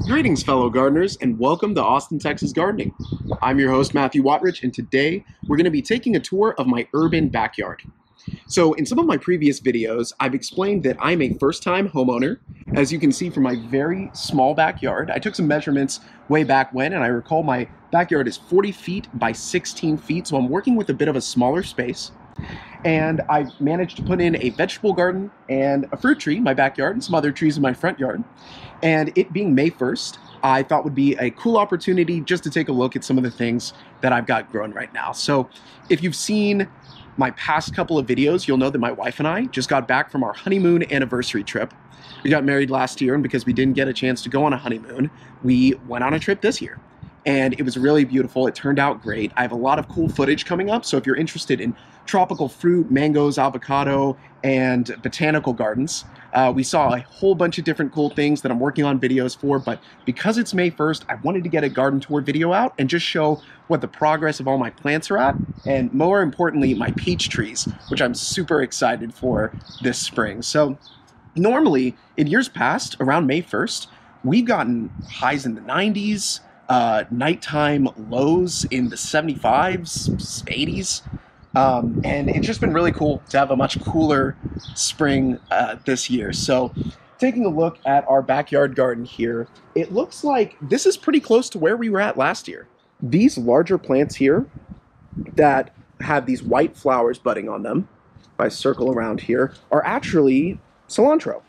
Greetings, fellow gardeners, and welcome to Austin, Texas Gardening. I'm your host, Matthew Wattrich, and today we're going to be taking a tour of my urban backyard. So in some of my previous videos, I've explained that I'm a first-time homeowner. As you can see from my very small backyard, I took some measurements way back when, and I recall my backyard is 40 feet by 16 feet, so I'm working with a bit of a smaller space. And I've managed to put in a vegetable garden and a fruit tree in my backyard and some other trees in my front yard. And it being May 1st, I thought would be a cool opportunity just to take a look at some of the things that I've got growing right now. So if you've seen my past couple of videos, you'll know that my wife and I just got back from our honeymoon anniversary trip. We got married last year, and because we didn't get a chance to go on a honeymoon, we went on a trip this year. And it was really beautiful. It turned out great. I have a lot of cool footage coming up, so if you're interested in tropical fruit, mangoes, avocado, and botanical gardens, we saw a whole bunch of different cool things that I'm working on videos for, but because it's May 1st, I wanted to get a garden tour video out and just show what the progress of all my plants are at, and more importantly, my peach trees, which I'm super excited for this spring. So normally, in years past, around May 1st, we've gotten highs in the 90s, nighttime lows in the 75s, 80s. And it's just been really cool to have a much cooler spring this year. So taking a look at our backyard garden here, it looks like this is pretty close to where we were at last year. These larger plants here that have these white flowers budding on them, if I circle around here, are actually cilantro.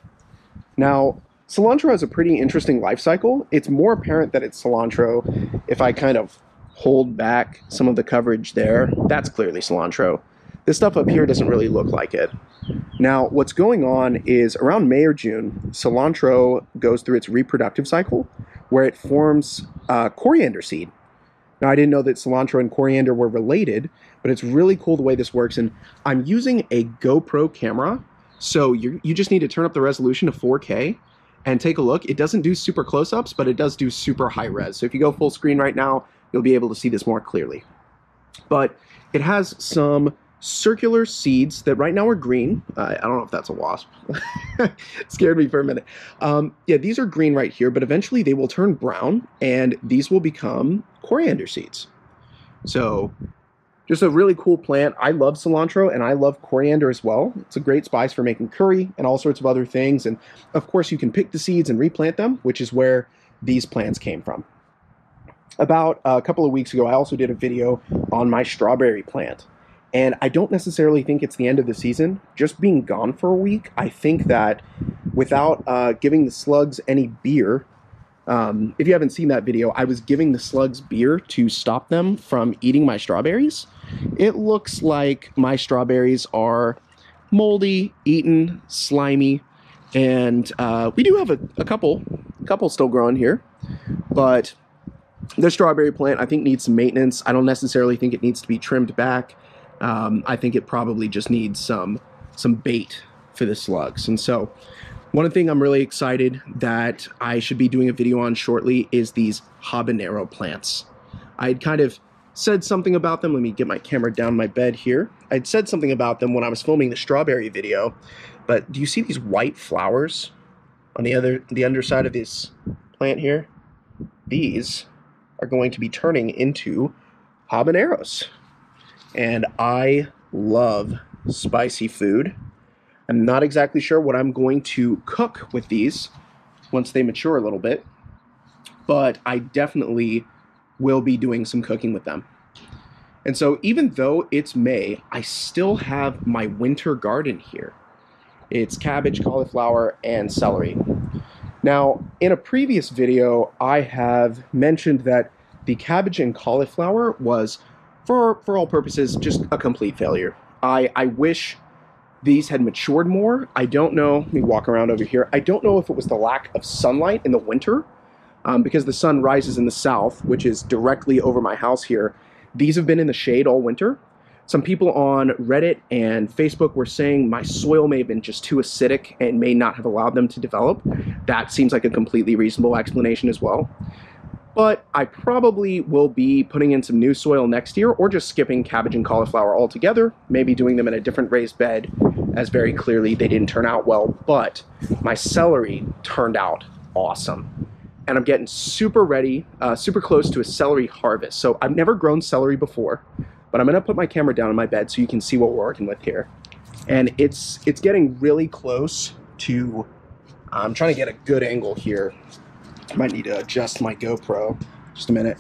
Now, cilantro has a pretty interesting life cycle. It's more apparent that it's cilantro if I kind of hold back some of the coverage there. That's clearly cilantro. This stuff up here doesn't really look like it. Now, what's going on is around May or June, cilantro goes through its reproductive cycle where it forms coriander seed. Now, I didn't know that cilantro and coriander were related, but it's really cool the way this works. And I'm using a GoPro camera, so you just need to turn up the resolution to 4K and take a look. It doesn't do super close-ups, but it does do super high res. So if you go full screen right now, you'll be able to see this more clearly. But it has some circular seeds that right now are green. I don't know if that's a wasp. It scared me for a minute. Yeah, these are green right here, but eventually they will turn brown, and these will become coriander seeds. So just a really cool plant. I love cilantro, and I love coriander as well. It's a great spice for making curry and all sorts of other things. And of course, you can pick the seeds and replant them, which is where these plants came from. About a couple of weeks ago, I also did a video on my strawberry plant. And I don't necessarily think it's the end of the season. Just being gone for a week, I think that without giving the slugs any beer, if you haven't seen that video, I was giving the slugs beer to stop them from eating my strawberries. It looks like my strawberries are moldy, eaten, slimy, and we do have a couple still growing here, but the strawberry plant, I think, needs some maintenance. I don't necessarily think it needs to be trimmed back. I think it probably just needs some bait for the slugs. And so one thing I'm really excited that I should be doing a video on shortly is these habanero plants. I'd kind of said something about them. Let me get my camera down my bed here. I'd said something about them when I was filming the strawberry video, but do you see these white flowers on the underside of this plant here? These are going to be turning into habaneros. And I love spicy food. I'm not exactly sure what I'm going to cook with these once they mature a little bit, but I definitely will be doing some cooking with them. And so even though it's May, I still have my winter garden here. It's cabbage, cauliflower, and celery. Now, in a previous video, I have mentioned that the cabbage and cauliflower was, for all purposes, just a complete failure. I wish these had matured more. I don't know, let me walk around over here. I don't know if it was the lack of sunlight in the winter, because the sun rises in the south, which is directly over my house here. These have been in the shade all winter. Some people on Reddit and Facebook were saying my soil may have been just too acidic and may not have allowed them to develop. That seems like a completely reasonable explanation as well. But I probably will be putting in some new soil next year, or just skipping cabbage and cauliflower altogether, maybe doing them in a different raised bed, as very clearly they didn't turn out well, but my celery turned out awesome. and I'm getting super ready, super close to a celery harvest. So I've never grown celery before, but I'm gonna put my camera down on my bed so you can see what we're working with here. And it's getting really close to, I'm trying to get a good angle here. I might need to adjust my GoPro. Just a minute.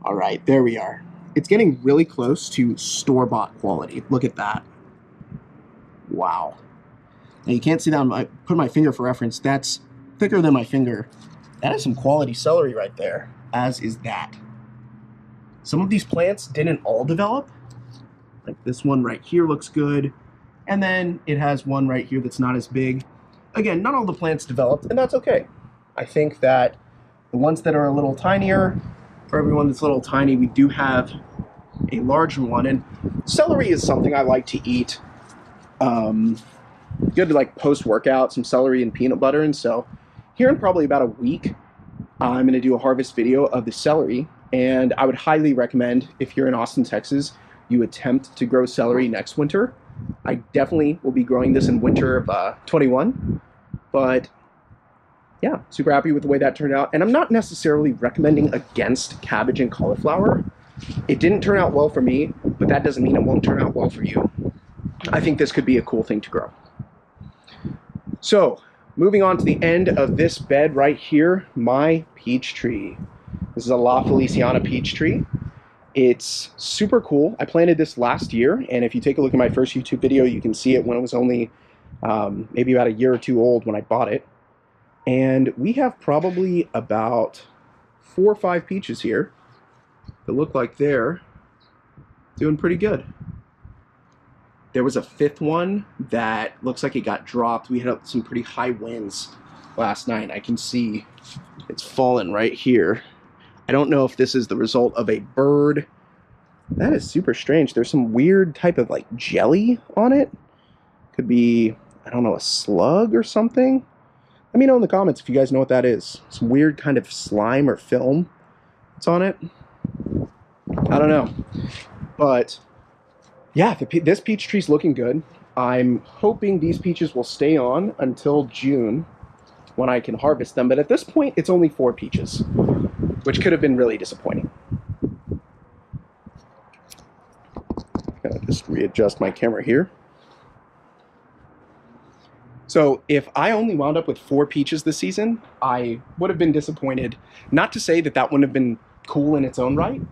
All right, there we are. It's getting really close to store-bought quality. Look at that. Wow. Now you can't see that. I put my finger for reference. That's thicker than my finger. That is some quality celery right there, as is that. Some of these plants didn't all develop. Like this one right here looks good. And then it has one right here that's not as big. Again, not all the plants developed, and that's okay. I think that the ones that are a little tinier, for everyone that's a little tiny, we do have a larger one. And celery is something I like to eat. Good to like post-workout, some celery and peanut butter. And so here in probably about a week, I'm going to do a harvest video of the celery. And I would highly recommend, if you're in Austin, Texas, you attempt to grow celery next winter. I definitely will be growing this in winter of 21. But yeah, super happy with the way that turned out. And I'm not necessarily recommending against cabbage and cauliflower. It didn't turn out well for me, but that doesn't mean it won't turn out well for you. I think this could be a cool thing to grow. So, moving on to the end of this bed right here, my peach tree. This is a La Feliciana peach tree. It's super cool. I planted this last year, and if you take a look at my first YouTube video, you can see it when it was only maybe about a year or two old when I bought it. And we have probably about 4 or 5 peaches here that look like they're doing pretty good. There was a 5th one that looks like it got dropped. We had some pretty high winds last night. I can see it's fallen right here. I don't know if this is the result of a bird. That is super strange. There's some weird type of like jelly on it. Could be, I don't know, a slug or something. Let me know in the comments if you guys know what that is. Some weird kind of slime or film that's on it. I don't know. But yeah, this peach tree's looking good. I'm hoping these peaches will stay on until June when I can harvest them. But at this point, it's only 4 peaches, which could have been really disappointing. Gotta just readjust my camera here. So if I only wound up with 4 peaches this season, I would have been disappointed. Not to say that that wouldn't have been cool in its own right,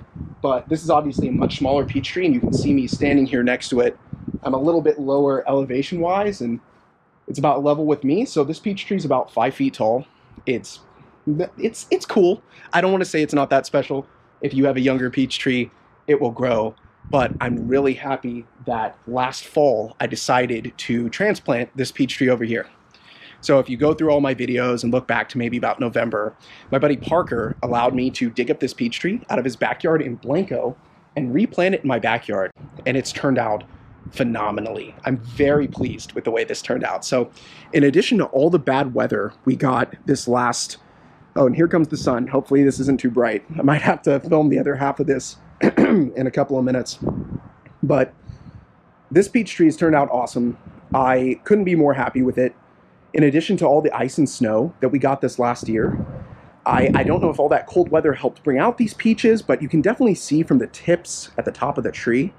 but this is obviously a much smaller peach tree, and you can see me standing here next to it. I'm a little bit lower elevation-wise, and it's about level with me. So this peach tree is about 5 feet tall. It's cool. I don't want to say it's not that special. If you have a younger peach tree, it will grow. But I'm really happy that last fall I decided to transplant this peach tree over here. So if you go through all my videos and look back to maybe about November, my buddy Parker allowed me to dig up this peach tree out of his backyard in Blanco and replant it in my backyard. And it's turned out phenomenally. I'm very pleased with the way this turned out. So in addition to all the bad weather we got this last, oh, and here comes the sun. Hopefully this isn't too bright. I might have to film the other half of this in a couple of minutes. But this peach tree has turned out awesome. I couldn't be more happy with it. In addition to all the ice and snow that we got this last year, I don't know if all that cold weather helped bring out these peaches, but you can definitely see from the tips at the top of the tree,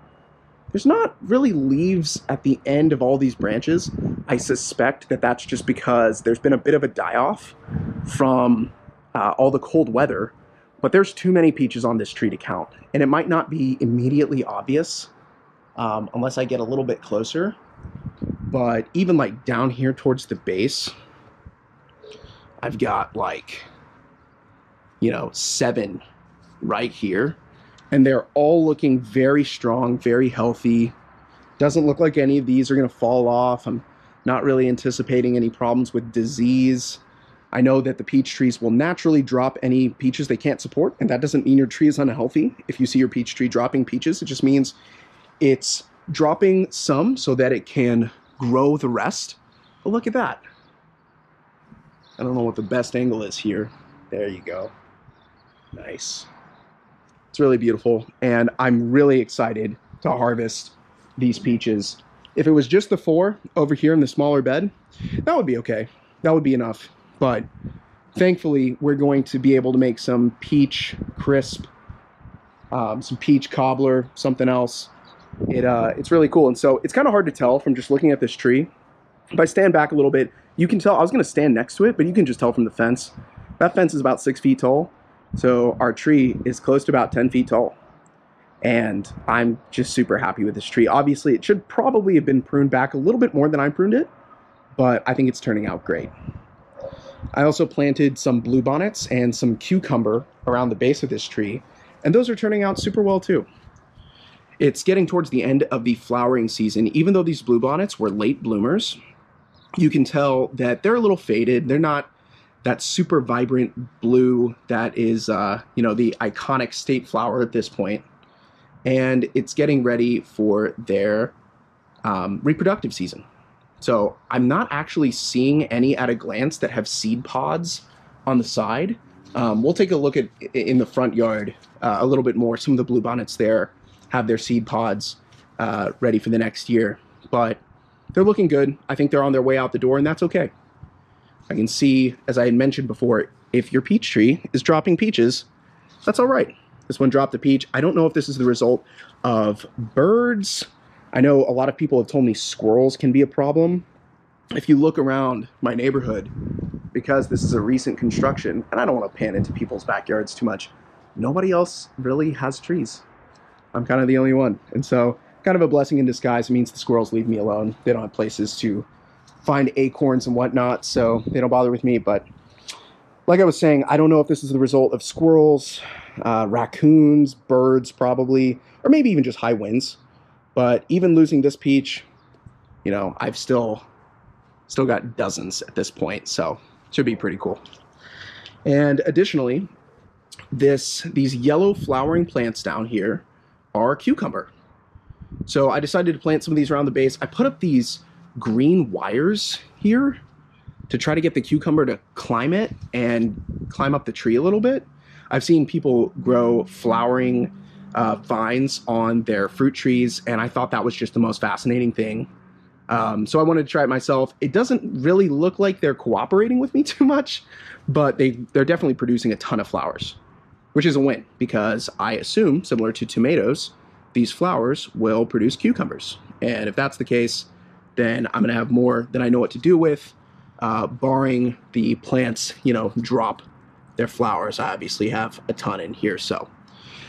there's not really leaves at the end of all these branches. I suspect that that's just because there's been a bit of a die-off from all the cold weather, but there's too many peaches on this tree to count, and it might not be immediately obvious unless I get a little bit closer. But even like down here towards the base, I've got like, 7 right here. And they're all looking very strong, very healthy. Doesn't look like any of these are going to fall off. I'm not really anticipating any problems with disease. I know that the peach trees will naturally drop any peaches they can't support, and that doesn't mean your tree is unhealthy. If you see your peach tree dropping peaches, it just means it's dropping some so that it can grow the rest. But look at that. I don't know what the best angle is here. There you go. Nice. It's really beautiful, and I'm really excited to harvest these peaches. If it was just the 4 over here in the smaller bed, that would be okay. that would be enough. But thankfully, we're going to be able to make some peach crisp, some peach cobbler, something else. It's really cool. And so it's kind of hard to tell from just looking at this tree. If I stand back a little bit, you can tell, I was going to stand next to it, but you can just tell from the fence. That fence is about 6 feet tall. So our tree is close to about 10 feet tall. And I'm just super happy with this tree. Obviously, it should probably have been pruned back a little bit more than I pruned it, but I think it's turning out great. I also planted some bluebonnets and some cucumber around the base of this tree, and those are turning out super well too. It's getting towards the end of the flowering season. Even though these bluebonnets were late bloomers, you can tell that they're a little faded. They're not that super vibrant blue that is, you know, the iconic state flower at this point. And it's getting ready for their reproductive season. So I'm not actually seeing any at a glance that have seed pods on the side. We'll take a look at in the front yard a little bit more. Some of the bluebonnets there have their seed pods ready for the next year, but they're looking good. I think they're on their way out the door, and that's okay. I can see, as I had mentioned before, if your peach tree is dropping peaches, that's all right. This one dropped a peach. I don't know if this is the result of birds. I know a lot of people have told me squirrels can be a problem. If you look around my neighborhood, because this is a recent construction, and I don't want to pan into people's backyards too much, nobody else really has trees. I'm kind of the only one. And so, kind of a blessing in disguise. It means the squirrels leave me alone. They don't have places to find acorns and whatnot, so they don't bother with me. But like I was saying, I don't know if this is the result of squirrels, raccoons, birds probably, or maybe even just high winds. But even losing this peach, you know, I've still got dozens at this point, so it should be pretty cool. And additionally, these yellow flowering plants down here are cucumber. So I decided to plant some of these around the base. I put up these green wires here to try to get the cucumber to climb it and climb up the tree a little bit. I've seen people grow flowering vines on their fruit trees, and I thought that was just the most fascinating thing. So I wanted to try it myself. It doesn't really look like they're cooperating with me too much, but they're definitely producing a ton of flowers, which is a win because I assume, similar to tomatoes, these flowers will produce cucumbers. And if that's the case, then I'm gonna have more than I know what to do with, barring the plants, you know, drop their flowers. I obviously have a ton in here, so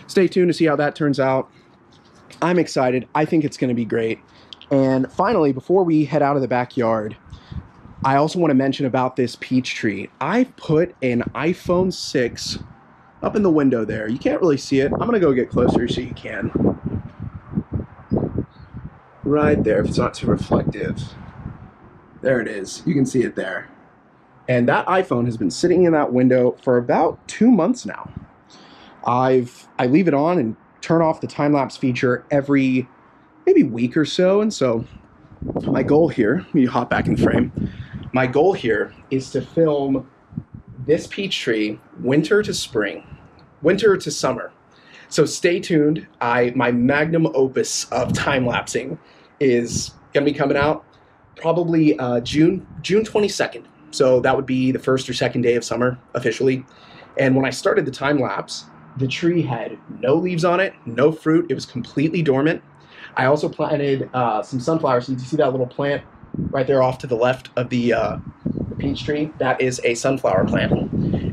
stay tuned to see how that turns out. I'm excited. I think it's gonna be great. And finally, before we head out of the backyard, I also want to mention about this peach tree. I've put an iPhone 6 up in the window there. You can't really see it. I'm gonna go get closer so you can. Right there, if it's not too reflective. There it is. You can see it there. And that iPhone has been sitting in that window for about 2 months now. I leave it on and turn off the time-lapse feature every maybe week or so. And so my goal here, let me hop back in the frame. My goal here is to film this peach tree winter to spring, winter to summer. So stay tuned. My magnum opus of time-lapsing is gonna be coming out probably June 22nd. So that would be the first or second day of summer officially. And when I started the time-lapse, the tree had no leaves on it, no fruit. It was completely dormant. I also planted some sunflower seeds. You see that little plant right there off to the left of the peach tree? That is a sunflower plant.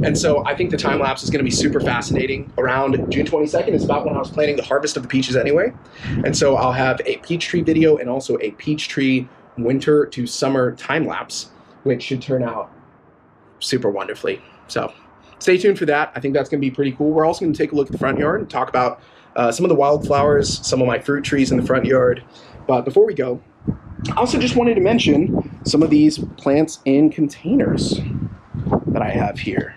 And so I think the time lapse is going to be super fascinating. Around June 22nd is about when I was planning the harvest of the peaches anyway. And so I'll have a peach tree video and also a peach tree winter to summer time lapse, which should turn out super wonderfully. So stay tuned for that. I think that's going to be pretty cool. We're also going to take a look at the front yard and talk about some of the wildflowers, some of my fruit trees in the front yard. But before we go, I also just wanted to mention some of these plants in containers that I have here.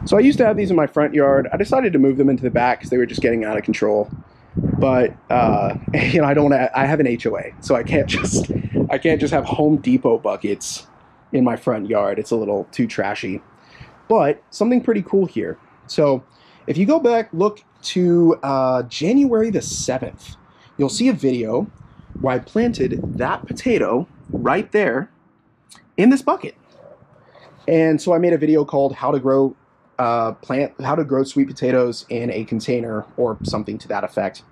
So I used to have these in my front yard. I decided to move them into the back because they were just getting out of control. But you know, I have an HOA, so I can't just have Home Depot buckets in my front yard. It's a little too trashy. But something pretty cool here. So if you go back, look to January the 7th, you'll see a video where I planted that potato right there in this bucket. And so I made a video called how to grow sweet potatoes in a container, or something to that effect.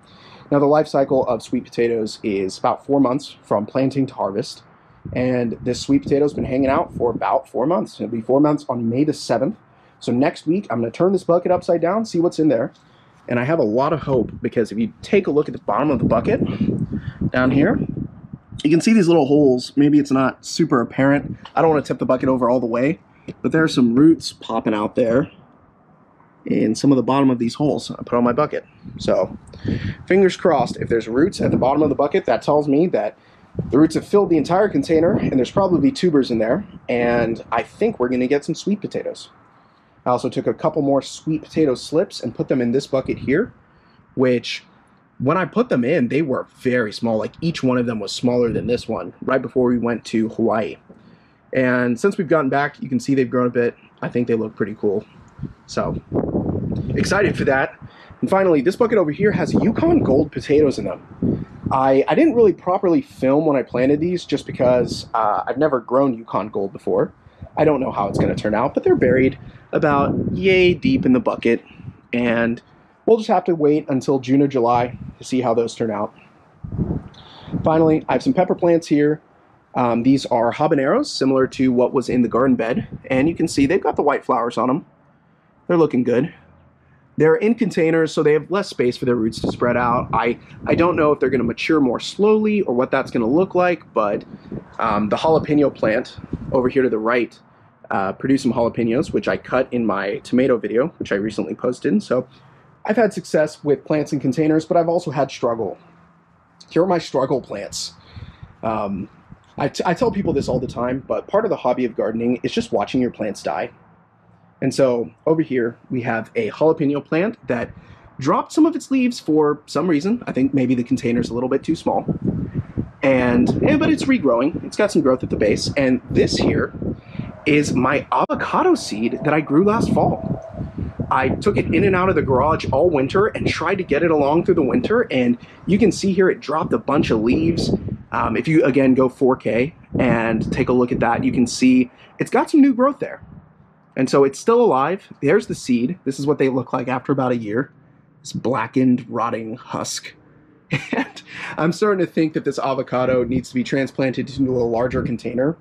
Now, the life cycle of sweet potatoes is about 4 months from planting to harvest. And this sweet potato's been hanging out for about 4 months. It'll be 4 months on May the 7th. So next week, I'm going to turn this bucket upside down, see what's in there. And I have a lot of hope, because if you take a look at the bottom of the bucket down here, you can see these little holes. Maybe it's not super apparent. I don't want to tip the bucket over all the way, but there are some roots popping out there in some of the bottom of these holes I put on my bucket. So fingers crossed, if there's roots at the bottom of the bucket, that tells me that the roots have filled the entire container, and there's probably tubers in there, and I think we're going to get some sweet potatoes. I also took a couple more sweet potato slips and put them in this bucket here, which when I put them in, they were very small. Like, each one of them was smaller than this one right before we went to Hawaii. And since we've gotten back, you can see they've grown a bit. I think they look pretty cool. So excited for that. And finally, this bucket over here has Yukon Gold potatoes in them. I didn't really properly film when I planted these, just because I've never grown Yukon Gold before. I don't know how it's going to turn out, but they're buried about yay deep in the bucket, and we'll just have to wait until June or July to see how those turn out. Finally, I have some pepper plants here. These are habaneros, similar to what was in the garden bed, and you can see they've got the white flowers on them. They're looking good. They're in containers, so they have less space for their roots to spread out. I don't know if they're going to mature more slowly or what that's going to look like, but the jalapeno plant over here to the right produced some jalapenos, which I cut in my tomato video, which I recently posted. So I've had success with plants in containers, but I've also had struggle. Here are my struggle plants. I tell people this all the time, but part of the hobby of gardening is just watching your plants die. And so over here, we have a jalapeno plant that dropped some of its leaves for some reason. I think maybe the container's a little bit too small. But it's regrowing. It's got some growth at the base. And this here is my avocado seed that I grew last fall. I took it in and out of the garage all winter and tried to get it along through the winter. And you can see here it dropped a bunch of leaves. If you, again, go 4K and take a look at that, you can see it's got some new growth there. And so it's still alive. There's the seed. This is what they look like after about a year. This blackened, rotting husk. And I'm starting to think that this avocado needs to be transplanted into a larger container.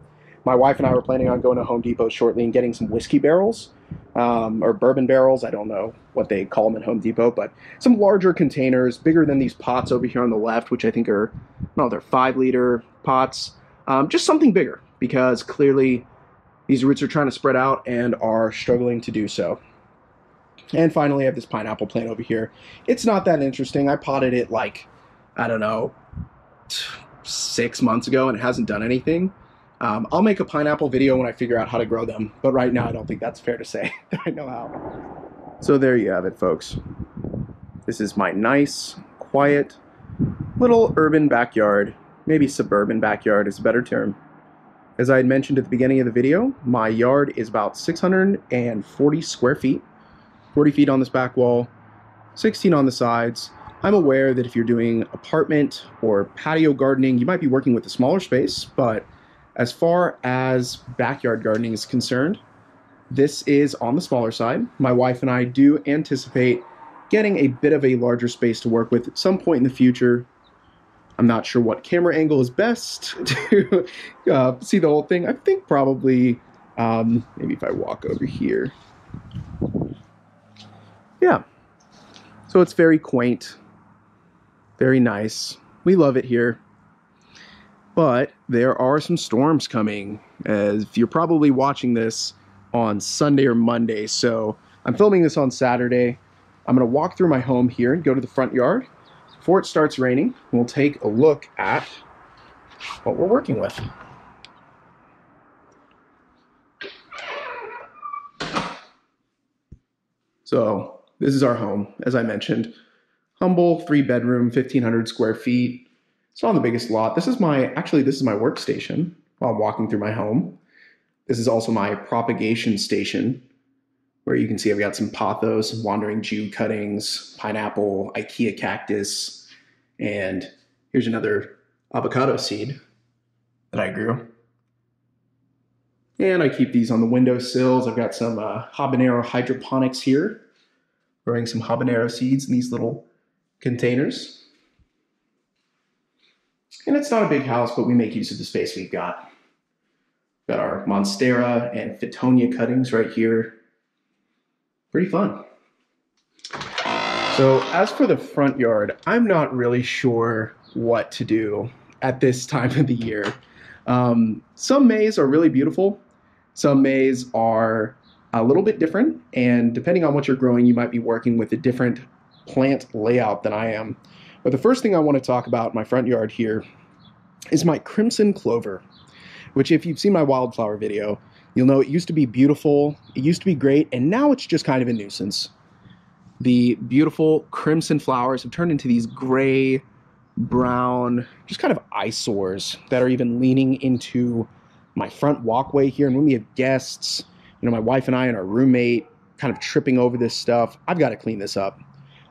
My wife and I were planning on going to Home Depot shortly and getting some whiskey barrels, or bourbon barrels. I don't know what they call them at Home Depot, but some larger containers, bigger than these pots over here on the left, which I think are, no, they're 5-liter pots. Just something bigger, because clearly these roots are trying to spread out and are struggling to do so. And finally, I have this pineapple plant over here. It's not that interesting. I potted it like, I don't know, 6 months ago, and it hasn't done anything. I'll make a pineapple video when I figure out how to grow them, but right now I don't think that's fair to say that I know how. So there you have it, folks. This is my nice, quiet, little urban backyard. Maybe suburban backyard is a better term. As I had mentioned at the beginning of the video, my yard is about 640 square feet, 40 feet on this back wall, 16 on the sides. I'm aware that if you're doing apartment or patio gardening, you might be working with a smaller space, but as far as backyard gardening is concerned, this is on the smaller side. My wife and I do anticipate getting a bit of a larger space to work with at some point in the future. I'm not sure what camera angle is best to see the whole thing. I think probably, maybe if I walk over here. Yeah. So it's very quaint, very nice. We love it here. But there are some storms coming, as you're probably watching this on Sunday or Monday. So I'm filming this on Saturday. I'm going to walk through my home here and go to the front yard. Before it starts raining, we'll take a look at what we're working with. So this is our home, as I mentioned. Humble 3-bedroom, 1,500 square feet. It's not on the biggest lot. This is my workstation while I'm walking through my home. This is also my propagation station, where you can see I've got some pothos, wandering Jew cuttings, pineapple, IKEA cactus, and here's another avocado seed that I grew. And I keep these on the windowsills. I've got some habanero hydroponics here, growing some habanero seeds in these little containers. And it's not a big house, but we make use of the space we've got. Got our monstera and fittonia cuttings right here. Pretty fun. So as for the front yard, I'm not really sure what to do at this time of the year. Some Mays are really beautiful. Some Mays are a little bit different, and depending on what you're growing, you might be working with a different plant layout than I am. But the first thing I want to talk about in my front yard here is my crimson clover, which if you've seen my wildflower video, you'll know it used to be beautiful, it used to be great, and now it's just kind of a nuisance. The beautiful crimson flowers have turned into these gray, brown, just kind of eyesores that are even leaning into my front walkway here. And when we have guests, you know, my wife and I and our roommate kind of tripping over this stuff, I've got to clean this up.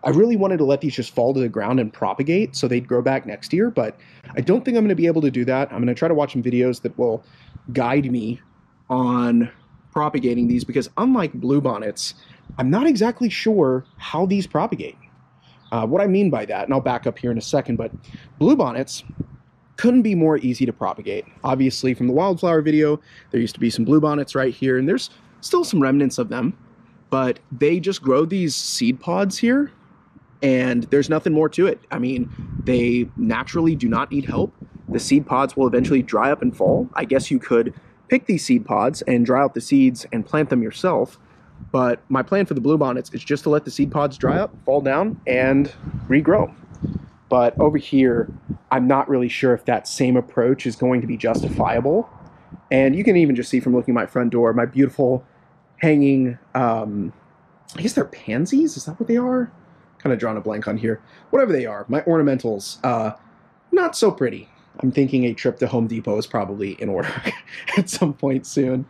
I really wanted to let these just fall to the ground and propagate so they'd grow back next year, but I don't think I'm going to be able to do that. I'm going to try to watch some videos that will guide me on propagating these, because unlike bluebonnets, I'm not exactly sure how these propagate. What I mean by that, and I'll back up here in a second, but bluebonnets couldn't be more easy to propagate. Obviously, from the wildflower video, there used to be some bluebonnets right here, and there's still some remnants of them, but they just grow these seed pods here, and there's nothing more to it. I mean, they naturally do not need help. The seed pods will eventually dry up and fall. I guess you could pick these seed pods and dry out the seeds and plant them yourself, but my plan for the bluebonnets is just to let the seed pods dry up, fall down, and regrow. But over here, I'm not really sure if that same approach is going to be justifiable. And you can even just see from looking at my front door, my beautiful hanging, I guess they're pansies? Is that what they are? Kind of drawing a blank on here. Whatever they are, my ornamentals, not so pretty. I'm thinking a trip to Home Depot is probably in order at some point soon.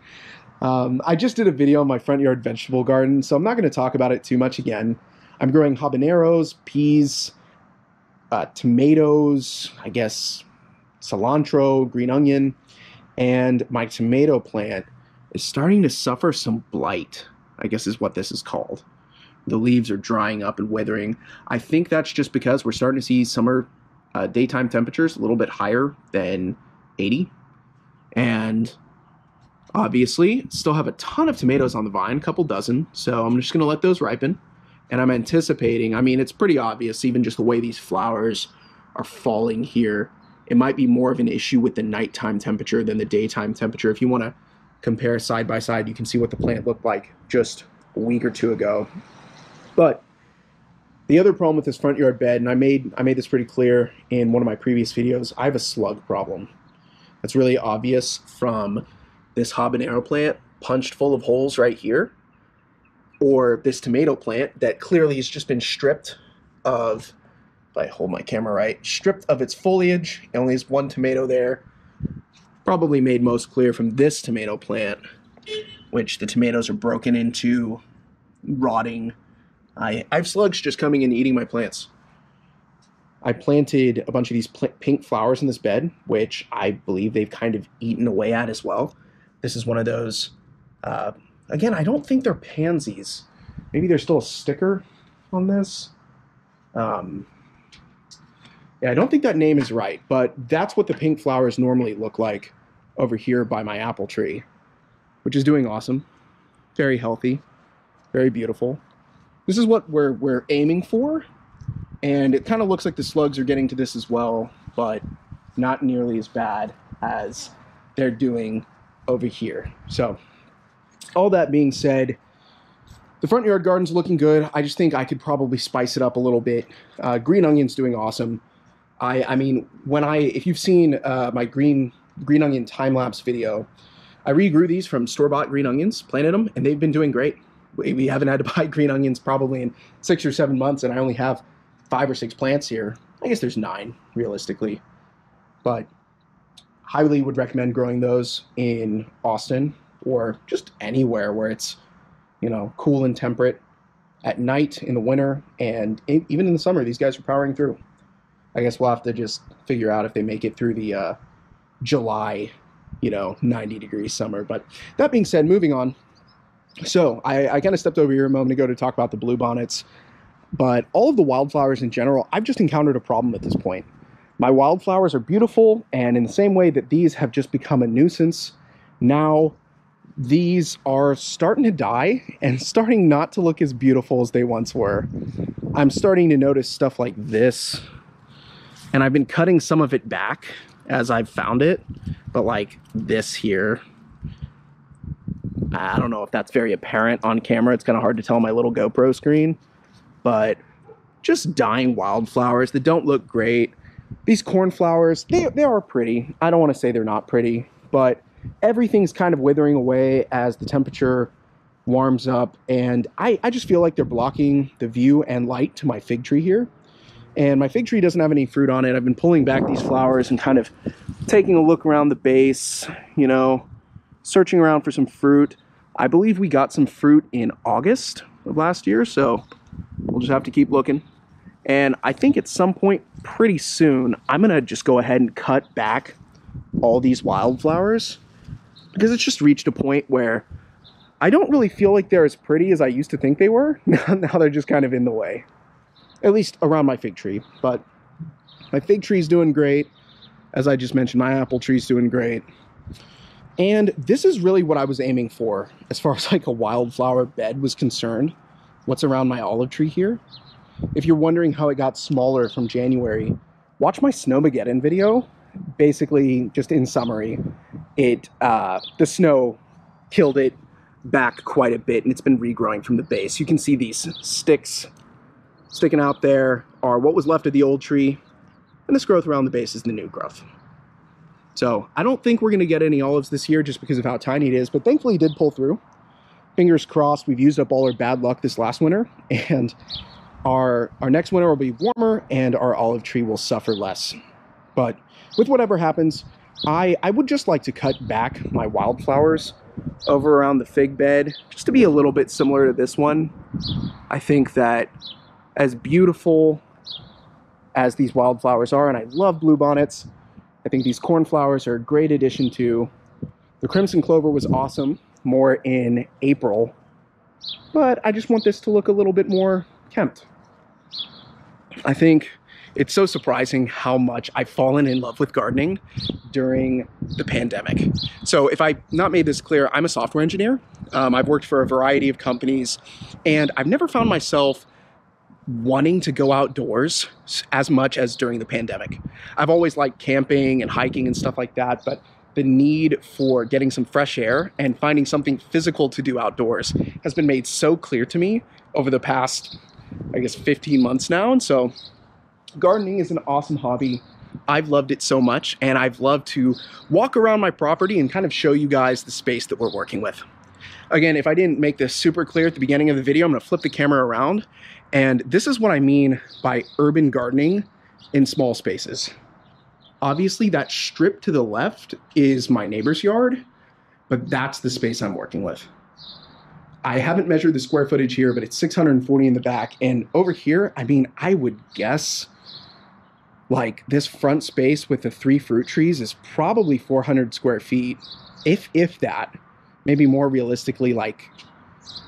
I just did a video on my front yard vegetable garden, so I'm not going to talk about it too much again. I'm growing habaneros, peas, tomatoes, I guess cilantro, green onion, and my tomato plant is starting to suffer some blight, I guess is what this is called. The leaves are drying up and withering. I think that's just because we're starting to see summer daytime temperatures a little bit higher than 80. And obviously, still have a ton of tomatoes on the vine, a couple dozen, so I'm just going to let those ripen. And I'm anticipating, I mean, it's pretty obvious, even just the way these flowers are falling here. It might be more of an issue with the nighttime temperature than the daytime temperature. If you want to compare side by side, you can see what the plant looked like just a week or two ago. But the other problem with this front yard bed, and I made this pretty clear in one of my previous videos, I have a slug problem. That's really obvious from this habanero plant punched full of holes right here, or this tomato plant that clearly has just been stripped of, if I hold my camera right, stripped of its foliage. It only has one tomato there. Probably made most clear from this tomato plant, which the tomatoes are broken into, rotting. I have slugs just coming in and eating my plants. I planted a bunch of these pink flowers in this bed, which I believe they've kind of eaten away at as well. This is one of those, again, I don't think they're pansies. Maybe there's still a sticker on this. Yeah, I don't think that name is right, but that's what the pink flowers normally look like over here by my apple tree, which is doing awesome. Very healthy, very beautiful. This is what we're aiming for, and it kind of looks like the slugs are getting to this as well, but not nearly as bad as they're doing over here. So all that being said, the front yard garden's looking good. I just think I could probably spice it up a little bit. Green onion's doing awesome. I mean, if you've seen my green onion time-lapse video, I regrew these from store-bought green onions, planted them, and they've been doing great. We haven't had to buy green onions probably in 6 or 7 months, and I only have 5 or 6 plants here. I guess there's 9, realistically. But highly would recommend growing those in Austin or just anywhere where it's, you know, cool and temperate at night in the winter, and even in the summer. These guys are powering through. I guess we'll have to just figure out if they make it through the July you know, 90-degree summer. But that being said, moving on. So I kind of stepped over here a moment ago to talk about the bluebonnets, but all of the wildflowers in general, I've just encountered a problem at this point. My wildflowers are beautiful, and in the same way that these have just become a nuisance, now these are starting to die and starting not to look as beautiful as they once were. I'm starting to notice stuff like this, and I've been cutting some of it back as I've found it, but like this here, I don't know if that's very apparent on camera. It's kind of hard to tell on my little GoPro screen, but just dying wildflowers that don't look great. These cornflowers, they are pretty. I don't want to say they're not pretty, but everything's kind of withering away as the temperature warms up, and I just feel like they're blocking the view and light to my fig tree here. And my fig tree doesn't have any fruit on it. I've been pulling back these flowers and kind of taking a look around the base, you know, searching around for some fruit. I believe we got some fruit in August of last year, so we'll just have to keep looking. And I think at some point pretty soon, I'm gonna just go ahead and cut back all these wildflowers, because it's just reached a point where I don't really feel like they're as pretty as I used to think they were. Now they're just kind of in the way, at least around my fig tree. But my fig tree's doing great. As I just mentioned, my apple tree's doing great. And this is really what I was aiming for as far as like a wildflower bed was concerned. What's around my olive tree here. If you're wondering how it got smaller from January, watch my Snowmageddon video. Basically, just in summary, the snow killed it back quite a bit, and it's been regrowing from the base. You can see these sticks sticking out there are what was left of the old tree, and this growth around the base is the new growth. So I don't think we're going to get any olives this year just because of how tiny it is, but thankfully it did pull through. Fingers crossed. We've used up all our bad luck this last winter, and our next winter will be warmer and our olive tree will suffer less. But with whatever happens, I would just like to cut back my wildflowers over around the fig bed just to be a little bit similar to this one. I think that as beautiful as these wildflowers are, and I love bluebonnets, I think these cornflowers are a great addition to. The crimson clover was awesome, more in April, but I just want this to look a little bit more kempt. I think it's so surprising how much I've fallen in love with gardening during the pandemic. So if I've not made this clear, I'm a software engineer. I've worked for a variety of companies, and I've never found myself wanting to go outdoors as much as during the pandemic. I've always liked camping and hiking and stuff like that, but the need for getting some fresh air and finding something physical to do outdoors has been made so clear to me over the past, I guess, 15 months now. And so gardening is an awesome hobby. I've loved it so much, and I've loved to walk around my property and kind of show you guys the space that we're working with. Again, if I didn't make this super clear at the beginning of the video, I'm going to flip the camera around. And this is what I mean by urban gardening in small spaces. Obviously, that strip to the left is my neighbor's yard, but that's the space I'm working with. I haven't measured the square footage here, but it's 640 in the back. And over here, I mean, I would guess like this front space with the 3 fruit trees is probably 400 square feet, if that. Maybe more realistically, like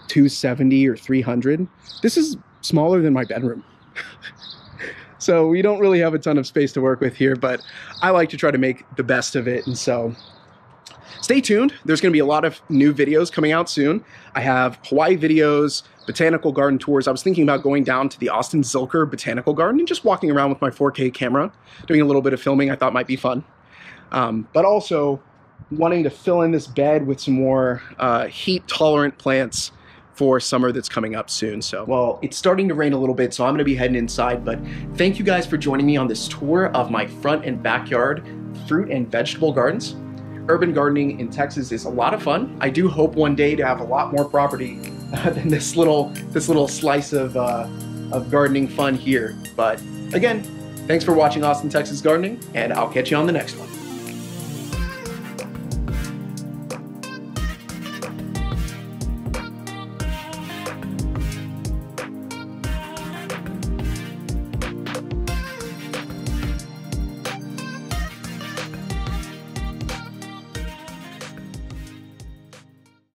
270 or 300. This is smaller than my bedroom. So we don't really have a ton of space to work with here, but I like to try to make the best of it. And so stay tuned. There's going to be a lot of new videos coming out soon. I have Hawaii videos, botanical garden tours. I was thinking about going down to the Austin Zilker Botanical Garden and just walking around with my 4K camera, doing a little bit of filming I thought might be fun. But also wanting to fill in this bed with some more heat-tolerant plants for summer that's coming up soon. So, well, it's starting to rain a little bit, so I'm gonna be heading inside, but thank you guys for joining me on this tour of my front and backyard fruit and vegetable gardens. Urban gardening in Texas is a lot of fun. I do hope one day to have a lot more property than this little slice of gardening fun here. But again, thanks for watching Austin, Texas Gardening, and I'll catch you on the next one.